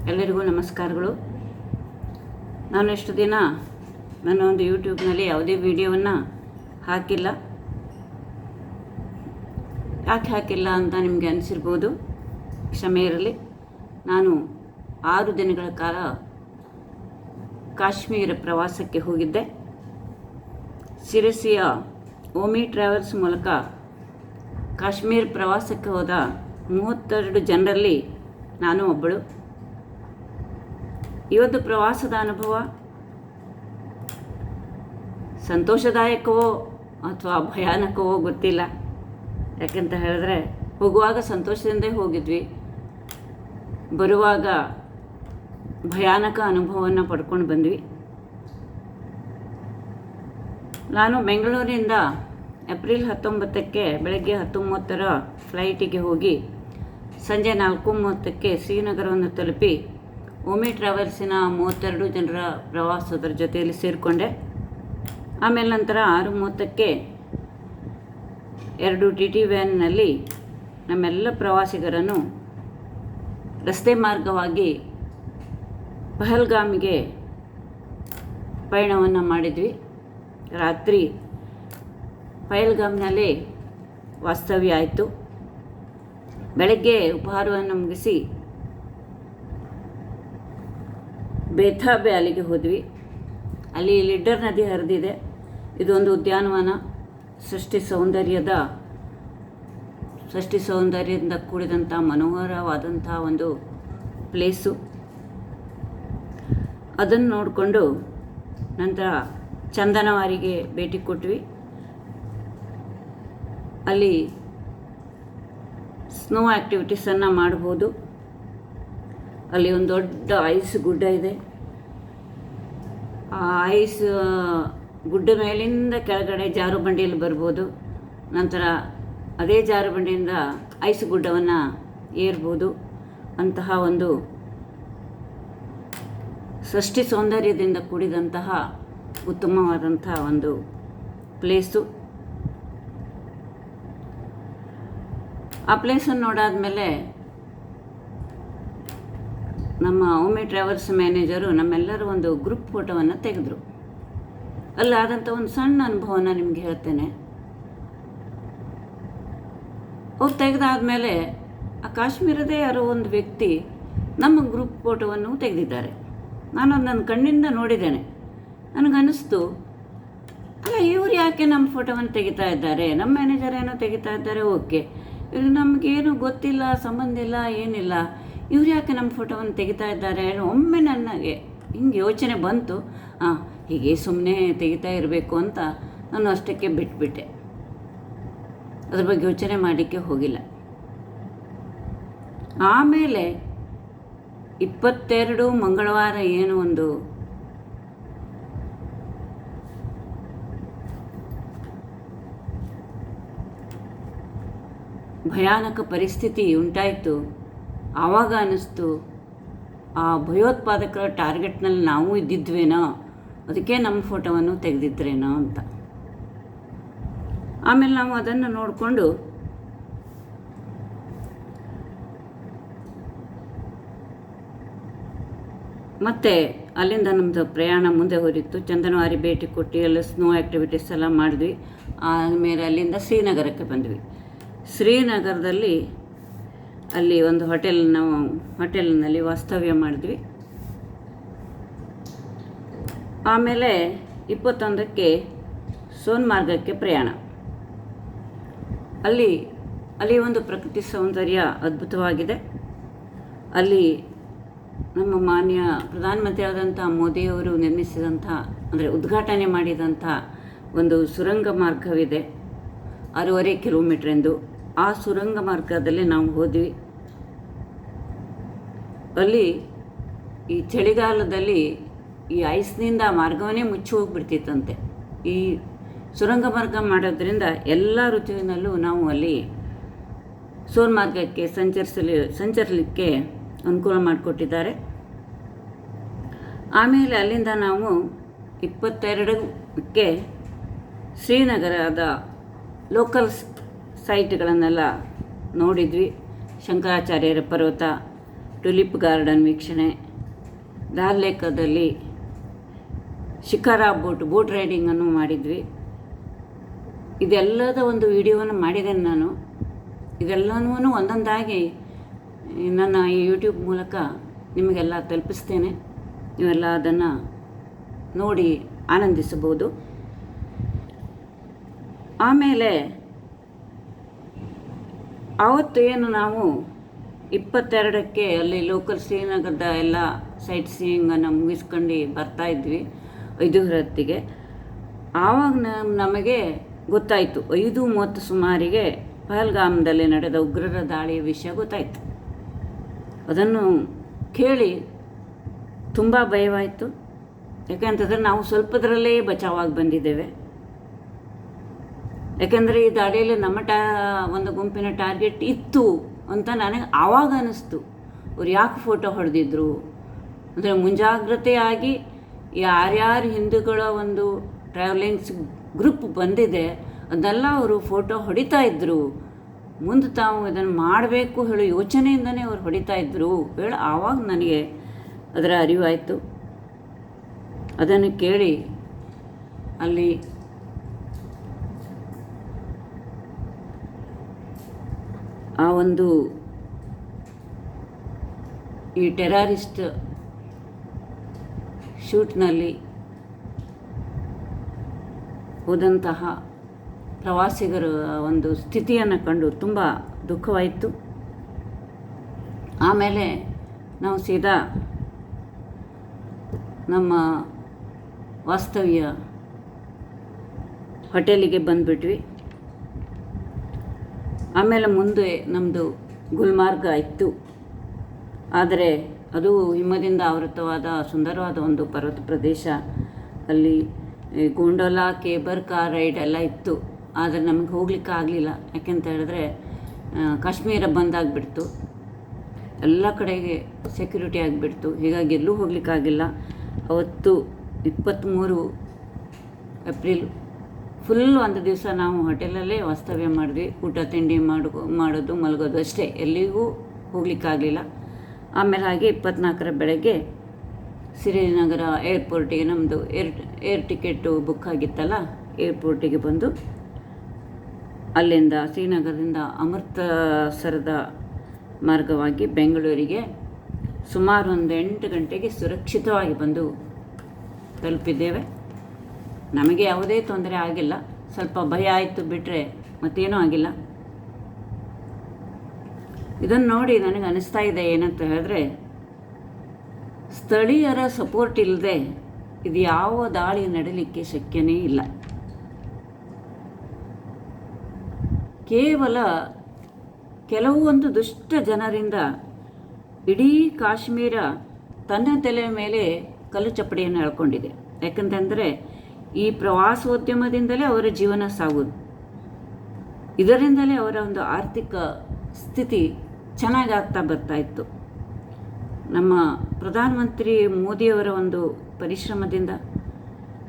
ಎಲ್ಲರಿಗೂ ನಮಸ್ಕಾರಗಳು. ನಾನು ಎಷ್ಟು ದಿನ ನನ್ನ ಒಂದು ಯೂಟ್ಯೂಬ್ನಲ್ಲಿ ಯಾವುದೇ ವಿಡಿಯೋವನ್ನು ಹಾಕಿಲ್ಲ. ಯಾಕೆ ಹಾಕಿಲ್ಲ ಅಂತ ನಿಮಗೆ ಅನಿಸಿರ್ಬೋದು, ಕ್ಷಮೆ ಇರಲಿ. ನಾನು 6 ದಿನಗಳ ಕಾಲ ಕಾಶ್ಮೀರ ಪ್ರವಾಸಕ್ಕೆ ಹೋಗಿದ್ದೆ. ಶಿರಸಿಯ ಓಮಿ ಟ್ರಾವೆಲ್ಸ್ ಮೂಲಕ ಕಾಶ್ಮೀರ ಪ್ರವಾಸಕ್ಕೆ ಹೋದ 32 ಜನರಲ್ಲಿ ನಾನು ಒಬ್ಬಳು. ಈ ಒಂದು ಪ್ರವಾಸದ ಅನುಭವ ಸಂತೋಷದಾಯಕವೋ ಅಥವಾ ಭಯಾನಕವೋ ಗೊತ್ತಿಲ್ಲ. ಯಾಕೆಂತ ಹೇಳಿದ್ರೆ, ಹೋಗುವಾಗ ಸಂತೋಷದಿಂದೇ ಹೋಗಿದ್ವಿ, ಬರುವಾಗ ಭಯಾನಕ ಅನುಭವವನ್ನು ಪಡ್ಕೊಂಡು ಬಂದ್ವಿ. ನಾನು ಬೆಂಗಳೂರಿನಿಂದ ಏಪ್ರಿಲ್ 19ಕ್ಕೆ ಬೆಳಗ್ಗೆ 10:30ರ ಫ್ಲೈಟಿಗೆ ಹೋಗಿ ಸಂಜೆ 4:30ಕ್ಕೆ ಶ್ರೀನಗರವನ್ನು ತಲುಪಿ ಓಮಿ ಟ್ರಾವೆಲ್ಸಿನ 32 ಜನರ ಪ್ರವಾಸದ ಜೊತೆಯಲ್ಲಿ ಸೇರಿಕೊಂಡೆ. ಆಮೇಲೆ ನಂತರ 6:30ಕ್ಕೆ 2 TT ವ್ಯಾನ್ನಲ್ಲಿ ನಮ್ಮೆಲ್ಲ ಪ್ರವಾಸಿಗರನ್ನು ರಸ್ತೆ ಮಾರ್ಗವಾಗಿ ಪಹಲ್ಗಾಮಿಗೆ ಪಯಣವನ್ನು ಮಾಡಿದ್ವಿ. ರಾತ್ರಿ ಪಹಲ್ಗಾಮ್ನಲ್ಲಿ ವಾಸ್ತವ್ಯ ಆಯಿತು. ಬೆಳಗ್ಗೆ ಉಪಹಾರವನ್ನು ಮುಗಿಸಿ ಬೇಥಾಬೆ ಅಲ್ಲಿಗೆ ಹೋದ್ವಿ. ಅಲ್ಲಿ ಲಿಡ್ಡರ್ ನದಿ ಹರಿದಿದೆ. ಇದೊಂದು ಉದ್ಯಾನವನ, ಸೃಷ್ಟಿ ಸೌಂದರ್ಯದಿಂದ ಕೂಡಿದಂಥ ಮನೋಹರವಾದಂಥ ಒಂದು ಪ್ಲೇಸು. ಅದನ್ನು ನೋಡಿಕೊಂಡು ನಂತರ ಚಂದನವಾರಿಗೆ ಭೇಟಿ ಕೊಟ್ವಿ. ಅಲ್ಲಿ ಸ್ನೋ ಆ್ಯಕ್ಟಿವಿಟೀಸನ್ನು ಮಾಡ್ಬೋದು. ಅಲ್ಲಿ ಒಂದು ದೊಡ್ಡ ಐಸ್ ಗುಡ್ಡ ಇದೆ. ಆ ಐಸ್ ಗುಡ್ಡ ಮೇಲಿಂದ ಕೆಳಗಡೆ ಜಾರು ಬಂಡಿಯಲ್ಲಿ ಬರ್ಬೋದು. ನಂತರ ಅದೇ ಜಾರು ಬಂಡಿಯಿಂದ ಐಸ್ ಗುಡ್ಡವನ್ನು ಏರ್ಬೋದು. ಅಂತಹ ಒಂದು ಸೃಷ್ಟಿ ಸೌಂದರ್ಯದಿಂದ ಕೂಡಿದಂತಹ ಉತ್ತಮವಾದಂಥ ಒಂದು ಪ್ಲೇಸು. ಆ ಪ್ಲೇಸನ್ನು ನೋಡಾದ್ಮೇಲೆ ನಮ್ಮ ಓಮಿ ಟ್ರಾವೆಲ್ಸ್ ಮ್ಯಾನೇಜರು ನಮ್ಮೆಲ್ಲರೂ ಒಂದು ಗ್ರೂಪ್ ಫೋಟೋವನ್ನು ತೆಗೆದರು. ಅಲ್ಲಾದಂಥ ಒಂದು ಸಣ್ಣ ಅನುಭವನ ನಿಮ್ಗೆ ಹೇಳ್ತೇನೆ. ಅವ್ರು ತೆಗೆದಾದ್ಮೇಲೆ ಆ ಕಾಶ್ಮೀರದೇ ಯಾರೋ ಒಂದು ವ್ಯಕ್ತಿ ನಮ್ಮ ಗ್ರೂಪ್ ಫೋಟೋವನ್ನು ತೆಗೆದಿದ್ದಾರೆ. ನಾನು ನನ್ನ ಕಣ್ಣಿಂದ ನೋಡಿದ್ದೇನೆ. ನನಗನ್ನಿಸ್ತು, ಅಲ್ಲ ಇವ್ರು ಯಾಕೆ ನಮ್ಮ ಫೋಟೋವನ್ನು ತೆಗಿತಾ ಇದ್ದಾರೆ? ನಮ್ಮ ಮ್ಯಾನೇಜರ್ ಏನೋ ತೆಗಿತಾ ಇದ್ದಾರೆ, ಓಕೆ, ಇದು ನಮಗೇನು ಗೊತ್ತಿಲ್ಲ, ಸಂಬಂಧ ಇಲ್ಲ, ಏನಿಲ್ಲ, ಇವ್ರು ಯಾಕೆ ನಮ್ಮ ಫೋಟೋವನ್ನು ತೆಗಿತಾ ಇದ್ದಾರೆ? ಒಮ್ಮೆ ನನಗೆ ಹಿಂಗೆ ಯೋಚನೆ ಬಂತು. ಹೀಗೆ ಸುಮ್ಮನೆ ತೆಗಿತಾ ಇರಬೇಕು ಅಂತ ನಾನು ಅಷ್ಟಕ್ಕೆ ಬಿಟ್ಬಿಟ್ಟೆ. ಅದ್ರ ಬಗ್ಗೆ ಯೋಚನೆ ಮಾಡಲಿಕ್ಕೆ ಹೋಗಿಲ್ಲ. ಆಮೇಲೆ 22 ಮಂಗಳವಾರ ಏನು ಒಂದು ಭಯಾನಕ ಪರಿಸ್ಥಿತಿ ಉಂಟಾಯಿತು. ಆವಾಗ ಅನ್ನಿಸ್ತು, ಆ ಭಯೋತ್ಪಾದಕರ ಟಾರ್ಗೆಟ್ನಲ್ಲಿ ನಾವು ಇದ್ದಿದ್ವೇನೋ, ಅದಕ್ಕೆ ನಮ್ಮ ಫೋಟೋವನ್ನು ತೆಗೆದಿದ್ರೇನೋ ಅಂತ. ಆಮೇಲೆ ನಾವು ಅದನ್ನು ನೋಡಿಕೊಂಡು ಮತ್ತೆ ಅಲ್ಲಿಂದ ನಮ್ಮದು ಪ್ರಯಾಣ ಮುಂದೆ ಹೊರಿತು. ಚಂದನವಾರಿ ಭೇಟಿ ಕೊಟ್ಟು ಎಲ್ಲ ಸ್ನೋ ಆ್ಯಕ್ಟಿವಿಟೀಸ್ ಎಲ್ಲ ಮಾಡಿದ್ವಿ. ಆಮೇಲೆ ಅಲ್ಲಿಂದ ಶ್ರೀನಗರಕ್ಕೆ ಬಂದ್ವಿ. ಶ್ರೀನಗರದಲ್ಲಿ ಅಲ್ಲಿ ಒಂದು ಹೋಟೆಲ್ನಲ್ಲಿ ವಾಸ್ತವ್ಯ ಮಾಡಿದ್ವಿ. ಆಮೇಲೆ 21ಕ್ಕೆ ಸೋನ್ಮಾರ್ಗಕ್ಕೆ ಪ್ರಯಾಣ. ಅಲ್ಲಿ ಒಂದು ಪ್ರಕೃತಿ ಸೌಂದರ್ಯ ಅದ್ಭುತವಾಗಿದೆ. ಅಲ್ಲಿ ನಮ್ಮ ಮಾನ್ಯ ಪ್ರಧಾನಮಂತ್ರಿ ಆದಂಥ ಮೋದಿಯವರು ನಿರ್ಮಿಸಿದಂಥ, ಅಂದರೆ ಉದ್ಘಾಟನೆ ಮಾಡಿದಂಥ ಒಂದು ಸುರಂಗ ಮಾರ್ಗವಿದೆ, 6.5 ಕಿಲೋಮೀಟರ್ ಎಂದು. ಆ ಸುರಂಗ ಮಾರ್ಗದಲ್ಲಿ ನಾವು ಹೋದ್ವಿ. ಅಲ್ಲಿ ಈ ಚಳಿಗಾಲದಲ್ಲಿ ಈ ಐಸ್ನಿಂದ ಮಾರ್ಗವನ್ನೇ ಮುಚ್ಚಿ ಹೋಗಿಬಿಡ್ತಿತ್ತಂತೆ. ಈ ಸುರಂಗ ಮಾರ್ಗ ಮಾಡೋದ್ರಿಂದ ಎಲ್ಲ ಋತುವಿನಲ್ಲೂ ನಾವು ಅಲ್ಲಿ ಸೋನ್ಮಾರ್ಗಕ್ಕೆ ಸಂಚರಿಸಲಿಕ್ಕೆ ಅನುಕೂಲ ಮಾಡಿಕೊಟ್ಟಿದ್ದಾರೆ. ಆಮೇಲೆ ಅಲ್ಲಿಂದ ನಾವು 22ಕ್ಕೆ ಶ್ರೀನಗರದ ಲೋಕಲ್ ಸೈಟ್ಗಳನ್ನೆಲ್ಲ ನೋಡಿದ್ವಿ. ಶಂಕರಾಚಾರ್ಯರ ಪರ್ವತ, ಟುಲಿಪ್ ಗಾರ್ಡನ್ ವೀಕ್ಷಣೆ, ದಾಲ್ ಲೇಕದಲ್ಲಿ ಶಿಖಾರಾ ಬೋಟ್ ರೈಡಿಂಗನ್ನು ಮಾಡಿದ್ವಿ. ಇದೆಲ್ಲದ ಒಂದು ವಿಡಿಯೋವನ್ನು ಮಾಡಿದ್ದೇನೆ ನಾನು. ಇದೆಲ್ಲವೂ ಒಂದೊಂದಾಗಿ ನನ್ನ ಈ ಯೂಟ್ಯೂಬ್ ಮೂಲಕ ನಿಮಗೆಲ್ಲ ತಲುಪಿಸ್ತೇನೆ. ನೀವೆಲ್ಲ ಅದನ್ನು ನೋಡಿ ಆನಂದಿಸಬಹುದು. ಆಮೇಲೆ ಆವತ್ತು ಏನು ನಾವು 22ಕ್ಕೆ ಅಲ್ಲಿ ಲೋಕಲ್ ಶ್ರೀನಗರದ ಎಲ್ಲ ಸೈಟ್ ಸೀಯಿಂಗನ್ನು ಮುಗಿಸ್ಕೊಂಡು ಬರ್ತಾಯಿದ್ವಿ 5:10ಗೆ. ಆವಾಗ ನಮಗೆ ಗೊತ್ತಾಯಿತು, 5:30 ಸುಮಾರಿಗೆ ಪಹಲ್ಗಾಮ್ದಲ್ಲಿ ನಡೆದ ಉಗ್ರರ ದಾಳಿಯ ವಿಷಯ ಗೊತ್ತಾಯಿತು. ಅದನ್ನು ಕೇಳಿ ತುಂಬ ಭಯವಾಯಿತು. ಯಾಕೆಂತಂದರೆ ನಾವು ಸ್ವಲ್ಪದರಲ್ಲೇ ಬಚಾವಾಗಿ ಬಂದಿದ್ದೇವೆ. ಯಾಕೆಂದರೆ ಈ ದಾಳಿಯಲ್ಲಿ ನಮ್ಮ ಒಂದು ಗುಂಪಿನ ಟಾರ್ಗೆಟ್ ಇತ್ತು ಅಂತ ನನಗೆ ಆವಾಗ ಅನ್ನಿಸ್ತು. ಅವ್ರು ಯಾಕೆ ಫೋಟೋ ಹೊಡೆದಿದ್ರು ಅಂದರೆ ಮುಂಜಾಗ್ರತೆಯಾಗಿ ಯಾರ್ಯಾರು ಹಿಂದೂಗಳ ಒಂದು ಟ್ರಾವೆಲಿಂಗ್ಸ್ ಗ್ರೂಪ್ ಬಂದಿದೆ ಅದನ್ನೆಲ್ಲ ಅವರು ಫೋಟೋ ಹೊಡಿತಾ ಇದ್ದರು. ಮುಂದೆ ತಾವು ಇದನ್ನು ಮಾಡಬೇಕು ಹೇಳೋ ಯೋಚನೆಯಿಂದನೇ ಅವ್ರು ಹೊಡಿತಾ ಇದ್ದರು ಹೇಳಿ ಆವಾಗ ನನಗೆ ಅದರ ಅರಿವಾಯಿತು. ಅದನ್ನು ಕೇಳಿ ಅಲ್ಲಿ ಆ ಒಂದು ಈ ಟೆರರಿಸ್ಟ್ ಶೂಟ್ನಲ್ಲಿ ಹೋದಂತಹ ಪ್ರವಾಸಿಗರ ಒಂದು ಸ್ಥಿತಿಯನ್ನು ಕಂಡು ತುಂಬ ದುಃಖವಾಯಿತು. ಆಮೇಲೆ ನಾವು ಸೀದಾ ನಮ್ಮ ವಾಸ್ತವ್ಯ ಹೋಟೆಲಿಗೆ ಬಂದುಬಿಟ್ವಿ. ಆಮೇಲೆ ಮುಂದೆ ನಮ್ಮದು ಗುಲ್ಮಾರ್ಗ ಇತ್ತು. ಆದರೆ ಅದು ಹಿಮದಿಂದ ಆವೃತವಾದ ಸುಂದರವಾದ ಒಂದು ಪರ್ವತ ಪ್ರದೇಶ. ಅಲ್ಲಿ ಗೊಂಡೋಲಾ, ಕೇಬರ್ ಕಾರ್ ರೈಡ್ ಎಲ್ಲ ಇತ್ತು. ಆದರೆ ನಮಗೆ ಹೋಗ್ಲಿಕ್ಕೆ ಆಗಲಿಲ್ಲ. ಯಾಕೆಂತ ಹೇಳಿದ್ರೆ ಕಾಶ್ಮೀರ ಬಂದಾಗಿಬಿಡ್ತು, ಎಲ್ಲ ಕಡೆಗೆ ಸೆಕ್ಯೂರಿಟಿ ಆಗಿಬಿಡ್ತು. ಹೀಗಾಗಿ ಎಲ್ಲೂ ಹೋಗ್ಲಿಕ್ಕಾಗಿಲ್ಲ. ಅವತ್ತು 23 ಏಪ್ರಿಲ್ ಫುಲ್ ಒಂದು ದಿವಸ ನಾವು ಹೋಟೆಲಲ್ಲೇ ವಾಸ್ತವ್ಯ ಮಾಡಿದ್ವಿ. ಊಟ ತಿಂಡಿ ಮಾಡೋದು ಮಲಗೋದು ಅಷ್ಟೇ, ಎಲ್ಲಿಗೂ ಹೋಗ್ಲಿಕ್ಕಾಗಲಿಲ್ಲ. ಆಮೇಲೆ ಹಾಗೆ 24ರ ಬೆಳಗ್ಗೆ ಶ್ರೀನಗರ ಏರ್ಪೋರ್ಟಿಗೆ ನಮ್ಮದು ಏರ್ ಟಿಕೆಟು ಬುಕ್ ಆಗಿತ್ತಲ್ಲ, ಏರ್ಪೋರ್ಟಿಗೆ ಬಂದು ಅಲ್ಲಿಂದ ಶ್ರೀನಗರದಿಂದ ಅಮೃತಸರದ ಮಾರ್ಗವಾಗಿ ಬೆಂಗಳೂರಿಗೆ ಸುಮಾರು ಒಂದು 8 ಗಂಟೆಗೆ ಸುರಕ್ಷಿತವಾಗಿ ಬಂದು ತಲುಪಿದ್ದೇವೆ. ನಮಗೆ ಯಾವುದೇ ತೊಂದರೆ ಆಗಿಲ್ಲ. ಸ್ವಲ್ಪ ಭಯ ಆಯಿತು ಬಿಟ್ಟರೆ ಮತ್ತೇನೂ ಆಗಿಲ್ಲ. ಇದನ್ನು ನೋಡಿ ನನಗೆ ಅನಿಸ್ತಾ ಇದೆ ಏನಂತ ಹೇಳಿದ್ರೆ, ಸ್ಥಳೀಯರ ಸಪೋರ್ಟ್ ಇಲ್ಲದೆ ಇದು ಯಾವ ದಾಳಿ ನಡೀಲಿಕ್ಕೆ ಶಕ್ಯನೇ ಇಲ್ಲ. ಕೇವಲ ಕೆಲವೊಂದು ದುಷ್ಟ ಜನರಿಂದ ಇಡೀ ಕಾಶ್ಮೀರ ತನ್ನ ತಲೆಯ ಮೇಲೆ ಕಲ್ಲು ಚಪ್ಪಡಿಯನ್ನು ಎಳ್ಕೊಂಡಿದೆ. ಯಾಕಂತಂದರೆ ಈ ಪ್ರವಾಸೋದ್ಯಮದಿಂದಲೇ ಅವರ ಜೀವನ ಸಾಗೋದು. ಇದರಿಂದಲೇ ಅವರ ಒಂದು ಆರ್ಥಿಕ ಸ್ಥಿತಿ ಚೆನ್ನಾಗಿ ಆಗ್ತಾ ಬರ್ತಾಯಿತ್ತು. ನಮ್ಮ ಪ್ರಧಾನಮಂತ್ರಿ ಮೋದಿಯವರ ಒಂದು ಪರಿಶ್ರಮದಿಂದ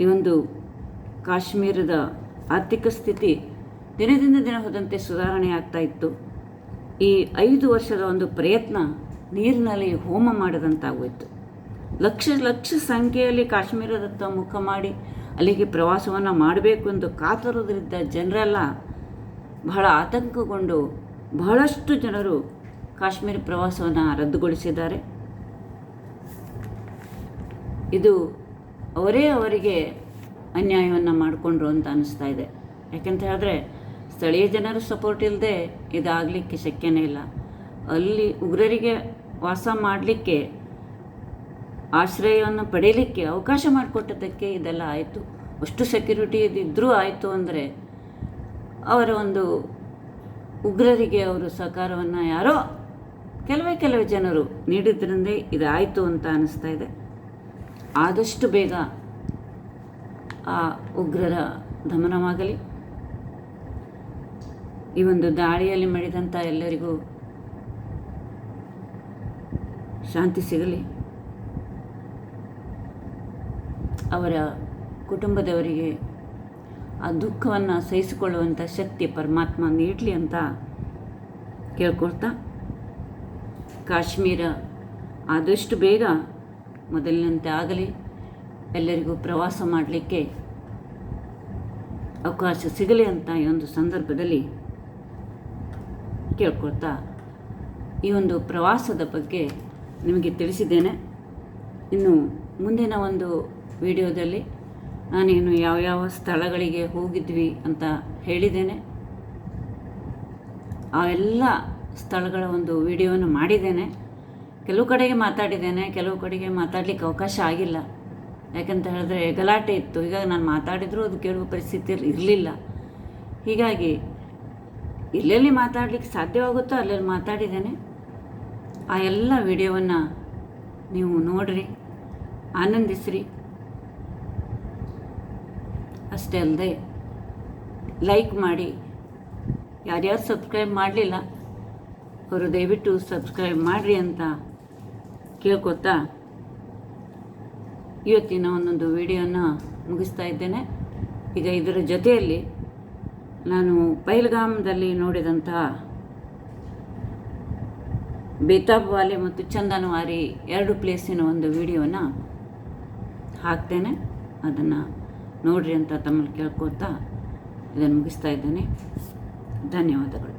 ಈ ಒಂದು ಕಾಶ್ಮೀರದ ಆರ್ಥಿಕ ಸ್ಥಿತಿ ದಿನದಿಂದ ದಿನ ಹೋದಂತೆ ಸುಧಾರಣೆ ಆಗ್ತಾಯಿತ್ತು. ಈ 5 ವರ್ಷದ ಒಂದು ಪ್ರಯತ್ನ ನೀರಿನಲ್ಲಿ ಹೋಮ ಮಾಡಿದಂತಾಗೋಯಿತು. ಲಕ್ಷ ಸಂಖ್ಯೆಯಲ್ಲಿ ಕಾಶ್ಮೀರದತ್ತ ಮುಖ ಮಾಡಿ ಅಲ್ಲಿಗೆ ಪ್ರವಾಸವನ್ನು ಮಾಡಬೇಕು ಎಂದು ಕಾತರದಲ್ಲಿದ್ದ ಜನರೆಲ್ಲ ಬಹಳ ಆತಂಕಗೊಂಡು ಬಹಳಷ್ಟು ಜನರು ಕಾಶ್ಮೀರ ಪ್ರವಾಸವನ್ನು ರದ್ದುಗೊಳಿಸಿದ್ದಾರೆ. ಇದು ಅವರಿಗೆ ಅನ್ಯಾಯವನ್ನು ಮಾಡಿಕೊಂಡ್ರು ಅಂತ ಅನ್ನಿಸ್ತಾ ಇದೆ. ಯಾಕೆಂತ ಹೇಳಿದ್ರೆ ಸ್ಥಳೀಯ ಜನರು ಸಪೋರ್ಟ್ ಇಲ್ಲದೆ ಇದಾಗಲಿಕ್ಕೆ ಶಕ್ಯನೇ ಇಲ್ಲ. ಅಲ್ಲಿ ಉಗ್ರರಿಗೆ ವಾಸ ಮಾಡಲಿಕ್ಕೆ, ಆಶ್ರಯವನ್ನು ಪಡೆಯಲಿಕ್ಕೆ ಅವಕಾಶ ಮಾಡಿಕೊಟ್ಟದ್ದಕ್ಕೆ ಇದೆಲ್ಲ ಆಯಿತು. ಅಷ್ಟು ಸೆಕ್ಯೂರಿಟಿ ಇದ್ದರೂ ಆಯಿತು ಅಂದರೆ ಅವರ ಒಂದು ಉಗ್ರರಿಗೆ ಅವರು ಸಹಕಾರವನ್ನು ಯಾರೋ ಕೆಲವೇ ಜನರು ನೀಡಿದ್ರಿಂದ ಇದಾಯಿತು ಅಂತ ಅನ್ನಿಸ್ತಾ ಇದೆ. ಆದಷ್ಟು ಬೇಗ ಆ ಉಗ್ರರ ದಮನವಾಗಲಿ. ಈ ಒಂದು ದಾಳಿಯಲ್ಲಿ ಮಡಿದಂಥ ಎಲ್ಲರಿಗೂ ಶಾಂತಿ ಸಿಗಲಿ. ಅವರ ಕುಟುಂಬದವರಿಗೆ ಆ ದುಃಖವನ್ನು ಸಹಿಸಿಕೊಳ್ಳುವಂಥ ಶಕ್ತಿ ಪರಮಾತ್ಮ ನೀಡಲಿ ಅಂತ ಕೇಳ್ಕೊಳ್ತಾ, ಕಾಶ್ಮೀರ ಆದಷ್ಟು ಬೇಗ ಮೊದಲಿನಂತೆ ಆಗಲಿ, ಎಲ್ಲರಿಗೂ ಪ್ರವಾಸ ಮಾಡಲಿಕ್ಕೆ ಅವಕಾಶ ಸಿಗಲಿ ಅಂತ ಈ ಒಂದು ಸಂದರ್ಭದಲ್ಲಿ ಕೇಳ್ಕೊಳ್ತಾ ಈ ಒಂದು ಪ್ರವಾಸದ ಬಗ್ಗೆ ನಿಮಗೆ ತಿಳಿಸಿದ್ದೇನೆ. ಇನ್ನು ಮುಂದಿನ ಒಂದು ವಿಡಿಯೋದಲ್ಲಿ ನಾನೇನು ಯಾವ ಸ್ಥಳಗಳಿಗೆ ಹೋಗಿದ್ವಿ ಅಂತ ಹೇಳಿದ್ದೇನೆ. ಆ ಎಲ್ಲ ಸ್ಥಳಗಳ ಒಂದು ವಿಡಿಯೋವನ್ನು ಮಾಡಿದ್ದೇನೆ. ಕೆಲವು ಕಡೆಗೆ ಮಾತಾಡಿದ್ದೇನೆ, ಕೆಲವು ಕಡೆಗೆ ಮಾತಾಡಲಿಕ್ಕೆ ಅವಕಾಶ ಆಗಿಲ್ಲ. ಯಾಕಂತ ಹೇಳಿದ್ರೆ ಗಲಾಟೆ ಇತ್ತು. ಹೀಗಾಗಿ ನಾನು ಮಾತಾಡಿದರೂ ಅದು ಕೇಳುವ ಪರಿಸ್ಥಿತಿಯಲ್ಲಿ ಇರಲಿಲ್ಲ. ಹೀಗಾಗಿ ಎಲ್ಲೆಲ್ಲಿ ಮಾತಾಡಲಿಕ್ಕೆ ಸಾಧ್ಯವಾಗುತ್ತೋ ಅಲ್ಲೆಲ್ಲಿ ಮಾತಾಡಿದ್ದೇನೆ. ಆ ಎಲ್ಲ ವಿಡಿಯೋವನ್ನು ನೀವು ನೋಡಿರಿ, ಆನಂದಿಸ್ರಿ. ಅಷ್ಟೇ ಅಲ್ಲದೆ ಲೈಕ್ ಮಾಡಿ. ಯಾರ್ಯಾರು ಸಬ್ಸ್ಕ್ರೈಬ್ ಮಾಡಲಿಲ್ಲ ಅವರು ದಯವಿಟ್ಟು ಸಬ್ಸ್ಕ್ರೈಬ್ ಮಾಡಿರಿ ಅಂತ ಕೇಳ್ಕೊತಾ ಇವತ್ತಿನ ಒಂದೊಂದು ವಿಡಿಯೋನ ಮುಗಿಸ್ತಾ ಇದ್ದೇನೆ. ಈಗ ಇದರ ಜೊತೆಯಲ್ಲಿ ನಾನು ಪಹಲ್ಗಾಮ್ದಲ್ಲಿ ನೋಡಿದಂತಹ ಬೇತಾಬ್ ವಾಲೆ ಮತ್ತು ಚಂದನವಾರಿ 2 ಪ್ಲೇಸಿನ ಒಂದು ವಿಡಿಯೋನ ಹಾಕ್ತೇನೆ. ಅದನ್ನು ನೋಡಿರಿ ಅಂತ ತಮ್ಮಲ್ಲಿ ಕೇಳ್ಕೊತಾ ಇದನ್ನು ಮುಗಿಸ್ತಾ ಇದ್ದೇನೆ. ಧನ್ಯವಾದಗಳು.